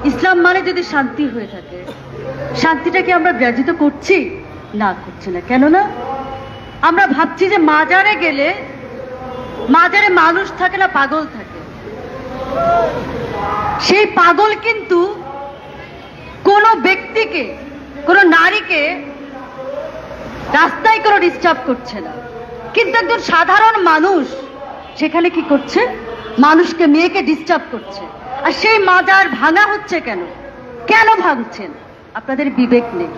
ইসলাম মানে যদি শান্তি হয়ে থাকে, শান্তিটাকে আমরা ব্যাহত করছি না? করছি না। কেননা আমরা ভাবছি যে মাজারে গেলে মাজারে মানুষ থাকে না, পাগল থাকে। সেই পাগল কিন্তু কোনো ব্যক্তিকে, কোনো নারীকে রাস্তায় কোনো ডিস্টার্ব করছে না, কিন্তু একজন সাধারণ মানুষ সেখানে কি করছে? মানুষকে, মেয়েকে ডিস্টার্ব করছে। আর সেই মাজার ভাঙা হচ্ছে কেন? কেন ভাঙছেন? আপনাদের বিবেক নেই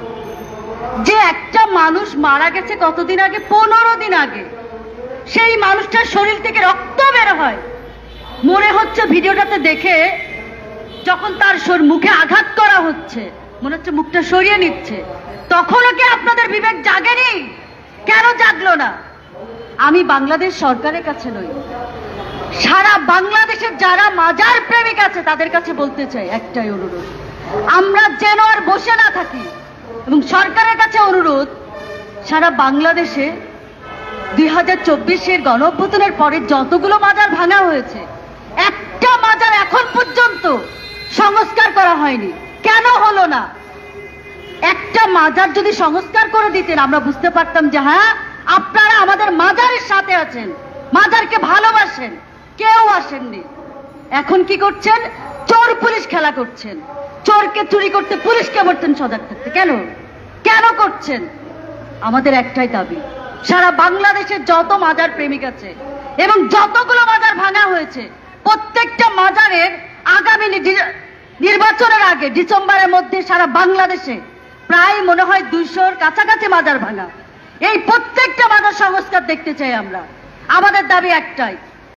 যে একটা মানুষ মারা গেছে কতদিন আগে? 15 দিন আগে। সেই মানুষটার শরীর থেকে রক্ত বের হয়। মনে হচ্ছে ভিডিওটাতে দেখে, যখন তার মুখে আঘাত করা হচ্ছে, মনে হচ্ছে মুখটা সরিয়ে নিচ্ছে। তখনও কি আপনাদের বিবেক জাগেনি? কেন জাগলো না? আমি বাংলাদেশ সরকারের কাছে নই, সারা বাংলাদেশের যারা মাজার প্রেমিক আছে তাদের কাছে বলতে চাই একটাই অনুরোধ, আমরা যেন আর বসে না থাকি। এবং সরকারের কাছে অনুরোধ, সারা বাংলাদেশে 2024-এর গণঅভ্যুত্থানের পরে যতগুলো মাজার ভাঙা হয়েছে, একটা মাজার এখন পর্যন্ত সংস্কার করা হয়নি। কেন হলো না? একটা মাজার যদি সংস্কার করে দিতেন, আমরা বুঝতে পারতাম যে হ্যাঁ, আপনারা আমাদের মাজারের সাথে আছেন, মাজারকে ভালোবাসেন। কেউ আসেননি। এখন কি করছেন? চোর পুলিশ খেলা করছেন। চোরকে চুরি করতে পুলিশকে বলতেন সজাগ থাকতে। কেন কেন করছেন? আমাদের একটাই দাবি, সারা বাংলাদেশের যত মাজার প্রেমিক আছে এবং যতগুলো মাজার ভাঙা হয়েছে, প্রত্যেকটা মাজারের আগামী নির্বাচনের আগে ডিসেম্বরের মধ্যে সারা বাংলাদেশে প্রায় মনে হয় 200-র কাছাকাছি মাজার ভাঙা। এই প্রত্যেকটা মাজার সংস্কার দেখতে চাই আমরা। আমাদের দাবি একটাই,